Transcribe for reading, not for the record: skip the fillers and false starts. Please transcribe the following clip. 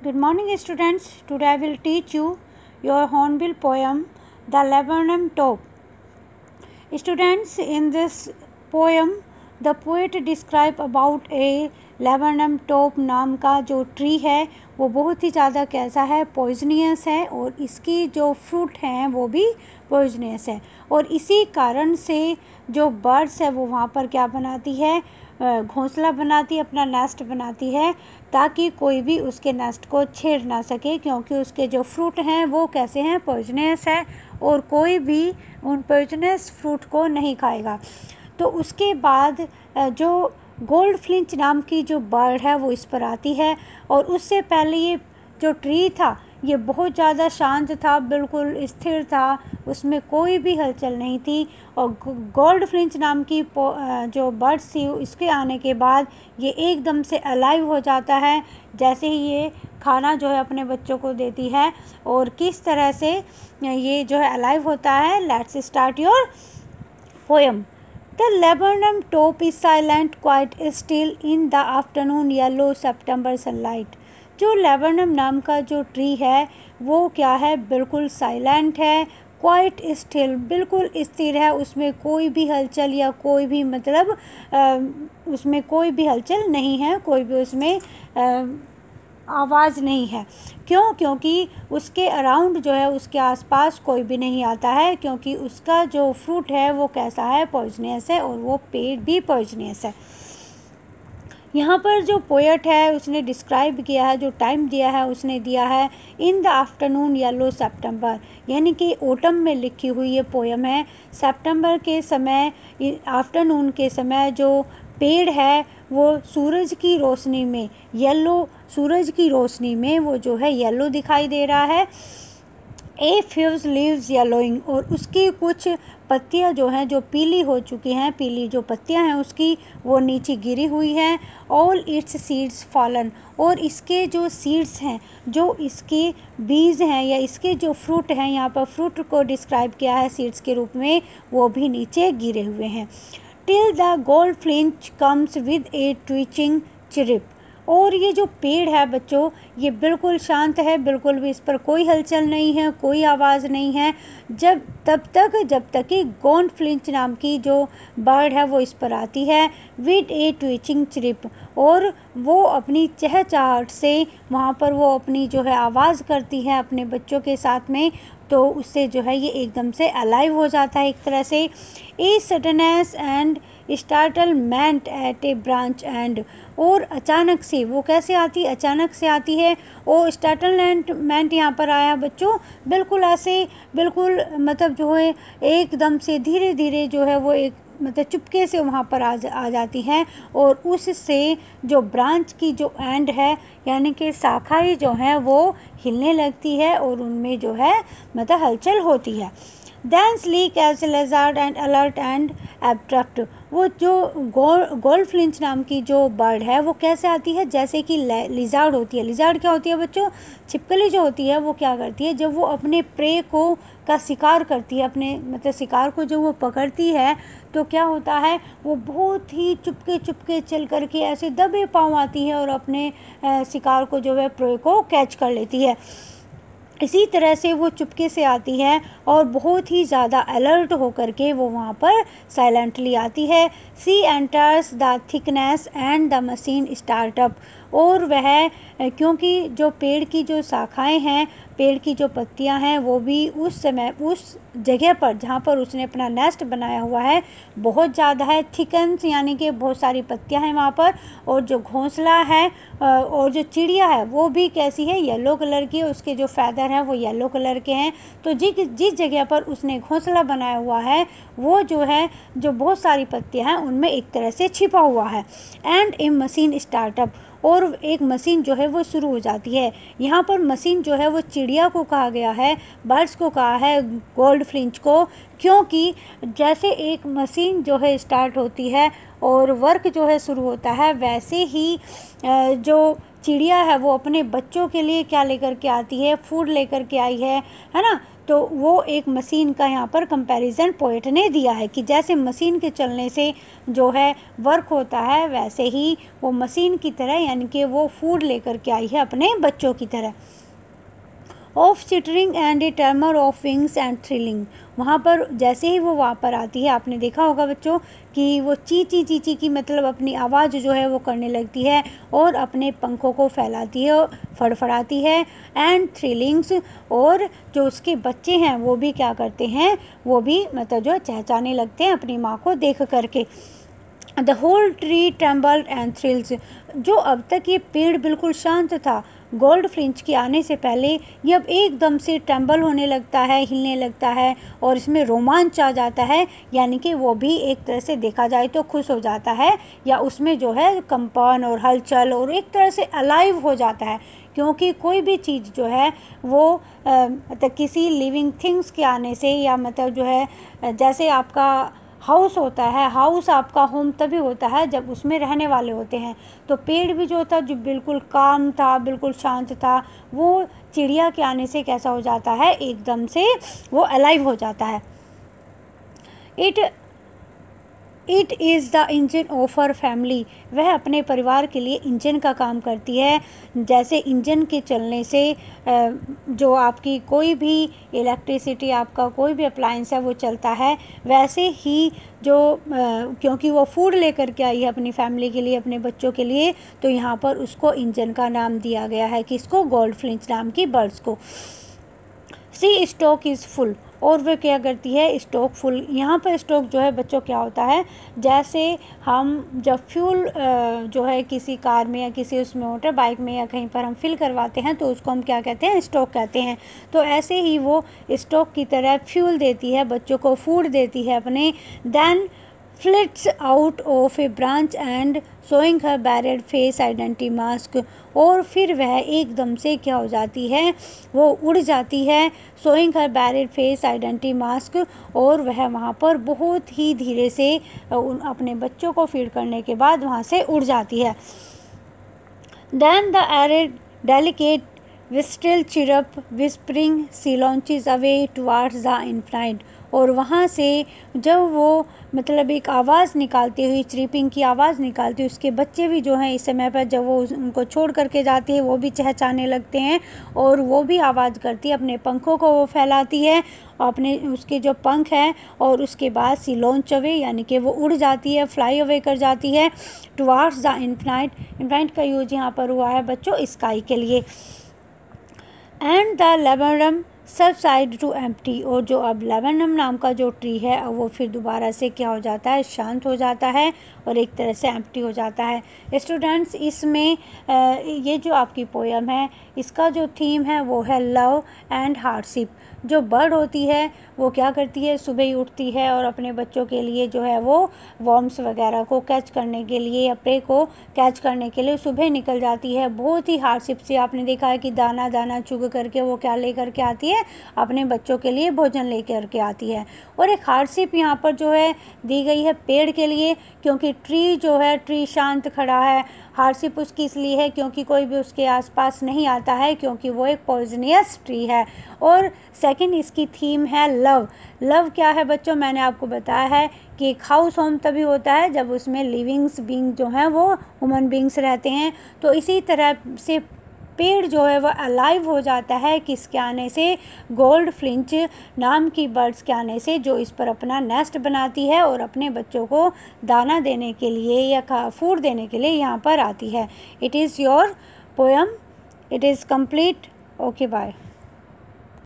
Good morning, students. Today I will teach you your hornbill poem, The Laburnum Top. Students, in this poem, the poet describe about a laburnum top नाम का जो tree है वो बहुत ही ज़्यादा कैसा है, पॉइजनियस है और इसकी जो फ्रूट हैं वो भी पॉइजनियस है और इसी कारण से जो बर्ड्स है वो वहाँ पर क्या बनाती है, घोंसला बनाती है, अपना नेस्ट बनाती है ताकि कोई भी उसके नेस्ट को छेड़ ना सके, क्योंकि उसके जो फ्रूट हैं वो कैसे हैं, पॉइजनस है और कोई भी उन पॉइजनस फ्रूट को नहीं खाएगा। तो उसके बाद जो गोल्ड फ्लिंच नाम की जो बर्ड है वो इस पर आती है और उससे पहले ये जो ट्री था ये बहुत ज़्यादा शांत था, बिल्कुल स्थिर था, उसमें कोई भी हलचल नहीं थी और गोल्ड फ्लिंच नाम की जो बर्ड्स थी इसके आने के बाद ये एकदम से अलाइव हो जाता है, जैसे ही ये खाना जो है अपने बच्चों को देती है। और किस तरह से ये जो है अलाइव होता है, let's start your poem. The laburnum top is silent, quite still in the afternoon yellow September sunlight. जो लेबरनम नाम का जो ट्री है वो क्या है, बिल्कुल साइलेंट है, क्वाइट स्टिल, बिल्कुल स्थिर है, उसमें कोई भी हलचल या कोई भी मतलब उसमें कोई भी हलचल नहीं है, कोई भी उसमें आवाज़ नहीं है। क्यों? क्योंकि उसके अराउंड जो है, उसके आसपास कोई भी नहीं आता है, क्योंकि उसका जो फ्रूट है वो कैसा है, पॉइजनियस है और वो पेड़ भी पॉइजनियस है। यहाँ पर जो पोएट है उसने डिस्क्राइब किया है, जो टाइम दिया है उसने दिया है इन द आफ्टरनून येलो सितंबर, यानी कि ओटम में लिखी हुई ये पोएम है। सितंबर के समय, आफ्टरनून के समय जो पेड़ है वो सूरज की रोशनी में, येलो सूरज की रोशनी में वो जो है येलो दिखाई दे रहा है। ए फ्यूज लीव्स येलोइंग, और उसकी कुछ पत्तियां जो हैं जो पीली हो चुकी हैं, पीली जो पत्तियां हैं उसकी वो नीचे गिरी हुई हैं। ऑल इट्स सीड्स फॉलन, और इसके जो सीड्स हैं, जो इसके बीज हैं या इसके जो फ्रूट हैं, यहाँ पर फ्रूट को डिस्क्राइब किया है सीड्स के रूप में, वो भी नीचे गिरे हुए हैं। Till the gold flinch comes with a twitching chirp, और ये जो पेड़ है बच्चों ये बिल्कुल शांत है, बिल्कुल भी इस पर कोई हलचल नहीं है, कोई आवाज़ नहीं है, जब तक कि गोल्ड फ्लिंच नाम की जो बर्ड है वो इस पर आती है विद ए ट्विचिंग चिरिप, और वो अपनी चहचहाहट से वहाँ पर वो अपनी जो है आवाज़ करती है अपने बच्चों के साथ में, तो उससे जो है ये एकदम से अलाइव हो जाता है एक तरह से। A suddenness and startlement at a branch end, और अचानक से वो कैसे आती, अचानक से आती है। और स्टार्टलमेंट यहाँ पर आया बच्चों, बिल्कुल ऐसे, बिल्कुल मतलब जो है एकदम से धीरे धीरे जो है वो एक मतलब चुपके से वहाँ पर आ जाती हैं और उससे जो ब्रांच की जो एंड है यानी कि शाखाएं जो हैं वो हिलने लगती है और उनमें जो है मतलब हलचल होती है। Then sleek as a lizard and alert and abstract, वो जो गोल्ड फ्लिंच नाम की जो बर्ड है वो कैसे आती है, जैसे कि लिजार्ड होती है। लिजार्ड क्या होती है बच्चों, छिपकली जो होती है वो क्या करती है, जब वो अपने प्रे को का शिकार करती है, अपने मतलब शिकार को जो वो पकड़ती है तो क्या होता है, वो बहुत ही चुपके चल करके ऐसे दबे पाँव आती है और अपने शिकार को जो है प्रे को कैच कर लेती है। इसी तरह से वो चुपके से आती है और बहुत ही ज़्यादा अलर्ट होकर के वो वहाँ पर साइलेंटली आती है। She enters the thickness and the machine startup, और वह क्योंकि जो पेड़ की जो शाखाएं हैं, पेड़ की जो पत्तियां हैं वो भी उस समय उस जगह पर जहाँ पर उसने अपना नेस्ट बनाया हुआ है बहुत ज़्यादा है, थिकन्स यानी कि बहुत सारी पत्तियां हैं वहाँ पर, और जो घोंसला है और जो चिड़िया है वो भी कैसी है, येलो कलर की, उसके जो फैदर हैं वो येलो कलर के हैं। तो जिस जगह पर उसने घोंसला बनाया हुआ है वो जो है जो बहुत सारी पत्तियां हैं उनमें एक तरह से छिपा हुआ है। एंड ए मशीन स्टार्टअप, और एक मशीन जो है वो शुरू हो जाती है। यहाँ पर मशीन जो है वो चिड़िया को कहा गया है, बर्ड्स को कहा है, गोल्ड फ्लिंच को, क्योंकि जैसे एक मशीन जो है स्टार्ट होती है और वर्क जो है शुरू होता है, वैसे ही जो चिड़िया है वो अपने बच्चों के लिए क्या लेकर के आती है, फूड लेकर के आई है ना। तो वो एक मशीन का यहाँ पर कंपैरिजन पोएट ने दिया है कि जैसे मशीन के चलने से जो है वर्क होता है, वैसे ही वो मशीन की तरह, यानी कि वो फूड लेकर के आई है अपने बच्चों की तरह। Of chittering and A टर्मर of wings and thrilling, वहाँ पर जैसे ही वो वहाँ पर आती है, आपने देखा होगा बच्चों कि वो ची ची की मतलब अपनी आवाज़ जो है वो करने लगती है और अपने पंखों को फैलाती है, फड़फड़ाती है। एंड थ्रिलिंग्स, और जो उसके बच्चे हैं वो भी क्या करते हैं, वो भी मतलब जो चहचहाने लगते हैं अपनी माँ को देख करके। The whole tree trembled and thrills, जो अब तक ये पेड़ बिल्कुल शांत था गोल्ड फ्लिंच के आने से पहले, ये अब एकदम से ट्रेम्बल होने लगता है, हिलने लगता है और इसमें रोमांच आ जाता है, यानी कि वो भी एक तरह से देखा जाए तो खुश हो जाता है, या उसमें जो है कंपन और हलचल और एक तरह से अलाइव हो जाता है, क्योंकि कोई भी चीज़ जो है वो मतलब किसी लिविंग थिंग्स के आने से, या मतलब जो है जैसे आपका हाउस होता है, हाउस आपका होम तभी होता है जब उसमें रहने वाले होते हैं। तो पेड़ भी जो था, जो बिल्कुल काम था, बिल्कुल शांत था, वो चिड़िया के आने से कैसा हो जाता है, एकदम से वो अलाइव हो जाता है। It is the engine of her family, वह अपने परिवार के लिए इंजन का काम करती है। जैसे इंजन के चलने से जो आपकी कोई भी इलेक्ट्रिसिटी, आपका कोई भी अप्लायंस है वो चलता है, वैसे ही जो क्योंकि वो फूड लेकर के आई है अपनी फैमिली के लिए, अपने बच्चों के लिए, तो यहाँ पर उसको इंजन का नाम दिया गया है, किसको, गोल्ड फ्लिंच नाम की बर्ड्स को। सी स्टॉक इज़ फुल, और वह क्या करती है, स्टॉक फुल। यहाँ पर स्टॉक जो है बच्चों क्या होता है, जैसे हम जब फ्यूल जो है किसी कार में या किसी उसमें मोटर बाइक में या कहीं पर हम फिल करवाते हैं तो उसको हम क्या कहते हैं, स्टॉक कहते हैं। तो ऐसे ही वो स्टॉक की तरह फ्यूल देती है बच्चों को, फूड देती है अपने। Then flits out of a branch and showing her barred face identity mask, और फिर वह एकदम से क्या हो जाती है, वो उड़ जाती है, showing her barred face identity mask, और वह वहाँ पर बहुत ही धीरे से अपने बच्चों को फीड करने के बाद वहाँ से उड़ जाती है। Then the arid delicate whistle chirp whispering she launches away towards the infinite, और वहाँ से जब वो मतलब एक आवाज़ निकालती हुई, चिरपिंग की आवाज़ निकालती हुई, उसके बच्चे भी जो हैं इस समय पर जब वो उनको छोड़ करके जाती है वो भी चहचहाने लगते हैं और वो भी आवाज़ करती है, अपने पंखों को वो फैलाती है, अपने उसके जो पंख हैं, और उसके बाद सी लॉन्च अवे, यानी कि वो उड़ जाती है, फ्लाई अवे कर जाती है टुवार्ड्स द इनफाइनाइट। इनफाइनाइट का यूज यहाँ पर हुआ है बच्चों स्काई के लिए। And the labours subside to empty, और जो अब लेबेनम नाम का जो ट्री है अब वो फिर दोबारा से क्या हो जाता है, शांत हो जाता है और एक तरह से एम्प्टी हो जाता है। स्टूडेंट्स, इसमें ये जो आपकी पोयम है इसका जो थीम है वो है लव एंड हार्डशिप। जो बर्ड होती है वो क्या करती है, सुबह ही उठती है और अपने बच्चों के लिए जो है वो वॉर्म्स वगैरह को कैच करने के लिए या प्रे को कैच करने के लिए सुबह निकल जाती है। बहुत ही हार्डशिप से आपने देखा है कि दाना दाना चुग करके वो क्या लेकर के आती है, अपने बच्चों के लिए भोजन लेकर के आती है। और एक हार्डशिप यहाँ पर जो है दी गई है पेड़ के लिए, क्योंकि ट्री जो है, ट्री शांत खड़ा है। हार्डशिप उसकी इसलिए है क्योंकि कोई भी उसके आसपास नहीं आता है, क्योंकि वो एक पॉइजनियस ट्री है। और सेकंड इसकी थीम है लव। लव क्या है बच्चों, मैंने आपको बताया है कि एक हाउस होम तभी होता है जब उसमें लिविंग्स बींग जो हैं वो ह्यूमन बींग्स रहते हैं। तो इसी तरह से पेड़ जो है वह अलाइव हो जाता है किसके आने से, गोल्ड फ्लिंच नाम की बर्ड्स के आने से, जो इस पर अपना नेस्ट बनाती है और अपने बच्चों को दाना देने के लिए या फूड देने के लिए यहाँ पर आती है। It is your poem, it is complete. Okay, bye.